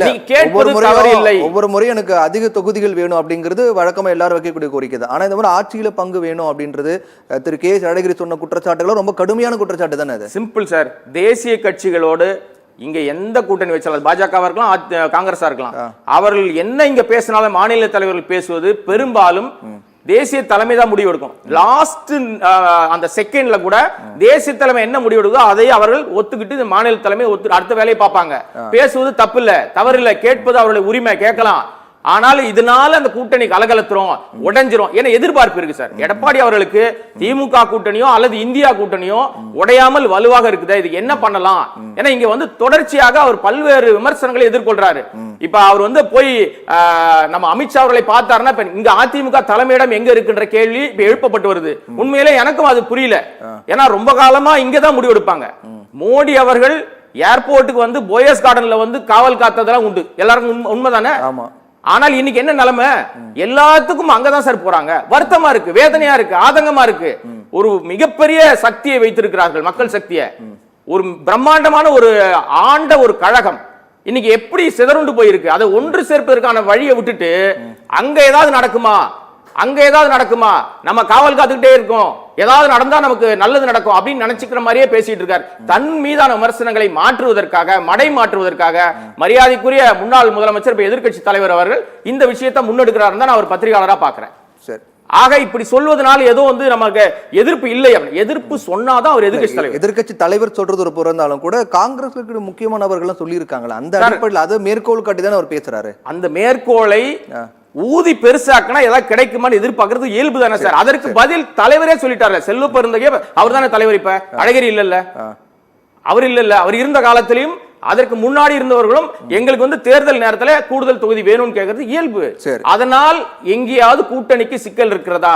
நீங்க கேட்பது தவறு இல்லை. ஒவ்வொரு முறையும் எனக்கு அதிக தொகுதிகள் வேணும் அப்படிங்கிறது வழக்கமா எல்லாரும் வைக்கக்கூடிய கோரிக்கை தான். ஆனா இந்த மாதிரி ஆட்சியில பங்கு வேணும் அப்படின்றது திரு கே அழகிரி சொன்ன குற்றச்சாட்டுகளும் ரொம்ப கடுமையான குற்றச்சாட்டு தானே. அது சிம்பிள் சார். தேசிய கட்சிகளோடு இங்க எந்த கூட்டணி வச்சாலும் பாஜக இருக்கலாம், காங்கிரஸா இருக்கலாம், அவர்கள் என்ன இங்க பேசினாலும் மாநில தலைவர்கள் பேசுவது பெரும்பாலும் தேசிய தலைமை தான் முடிவு எடுக்கும். லாஸ்ட் அந்த செகண்ட்ல கூட தேசிய தலைமை என்ன முடிவு எடுக்குதோ அதை அவர்கள் ஒத்துக்கிட்டு மாநில தலைமை அடுத்த வேலையை பார்ப்பாங்க. பேசுவது தப்பு இல்ல, தவறு இல்ல, கேட்பது அவருடைய உரிமை, கேட்கலாம். ஆனால் இதனால அந்த கூட்டணி கலகலத்துறோம், உடைஞ்சிரும் என எதிர்பார்ப்பு இருக்கு சார். எடப்பாடி அவர்களுக்கு திமுக கூட்டணியோ அல்லது இந்தியா கூட்டணியோ உடையாமல் வலுவாக இருக்குது. இது என்ன பண்ணலாம்? ஏன்னா இங்க வந்து தொடர்ச்சியாக அவர் பல்வேறு விமர்சனங்களை எதிர்கொள்றாரு. இப்ப அவர் போய் நம்ம அமித்ஷா அவர்களை பார்த்தாருன்னா இங்க அதிமுக தலைமையிடம் எங்க இருக்குன்ற கேள்வி இப்ப எழுப்பப்பட்டு வருது. உண்மையிலே எனக்கும் அது புரியல. ஏன்னா ரொம்ப காலமா இங்கதான் முடிவு எடுப்பாங்க. மோடி அவர்கள் ஏர்போர்ட்டுக்கு போயஸ் கார்டன்ல காவல் காத்ததெல்லாம் உண்டு, எல்லாருக்கும் உண்மைதானே? ஆனால் இன்னைக்கு என்ன நிலைமை? எல்லாத்துக்கும் அங்கதான் சார் போறாங்க. வருத்தமா இருக்கு, வேதனையா இருக்கு, ஆதங்கமா இருக்கு. ஒரு மிகப்பெரிய சக்தியை வைத்திருக்கிறார்கள், மக்கள் சக்தியை. ஒரு பிரம்மாண்டமான ஒரு ஆண்ட ஒரு கழகம் இன்னைக்கு எப்படி சிதறுண்டு போயிருக்கு. அதை ஒன்று சேர்ப்பதற்கான வழியை விட்டுட்டு அங்க ஏதாவது நடக்குமா, அங்க ஏதாவது நடக்குமா, நம்ம காவல் காத்துக்கிட்டே இருக்கோம், ஏதாவது நடந்தா நமக்கு நல்லது நடக்கும் அப்படின்னு நினைச்சுக்கிற மாதிரியே பேசிட்டு இருக்காரு. தன் மீதான விமர்சனங்களை மாற்றுவதற்காக, மடை மாற்றுவதற்காக மரியாதைக்குரிய முன்னாள் முதலமைச்சர் எதிர்க்கட்சி தலைவர் அவர்கள் இந்த விஷயத்தை முன்னெடுக்கிறார் தான் அவர் பத்திரிகையாளரா பாக்குறேன். ஆக இப்படி சொல்வதனால ஏதோ நமக்கு எதிர்ப்பு இல்லை. எதிர்ப்பு சொன்னாதான் அவர் எதிர்க்கட்சி தலைவர். எதிர்க்கட்சி தலைவர் சொல்றது ஒரு பிறந்தாலும் கூட காங்கிரஸ் முக்கியமானவர்கள் சொல்லி இருக்காங்களா, அந்த அடிப்படையில் அதை மேற்கோள் காட்டி தானே அவர் பேசுறாரு. அந்த மேற்கோளை ஊதி பெருசாக்கினா ஏதாவது கிடைக்குமான்னு எதிர்பார்க்கறது இயல்பு தானே சார். அதற்கு பதில் தலைவரே சொல்லிட்டாரு. செல்வ பெருந்தகை அவர் தானே தலைவர். இப்ப அழகிரி இல்ல, அவர் இல்ல, அவர் இருந்த காலத்திலையும் அதற்கு முன்னாடி இருந்தவர்களும் எங்களுக்கு தேர்தல் நேரத்தில் கூடுதல் தொகுதி வேணும்னு கேட்கறது இயல்பு. அதனால் எங்கேயாவது கூட்டணிக்கு சிக்கல் இருக்கிறதா?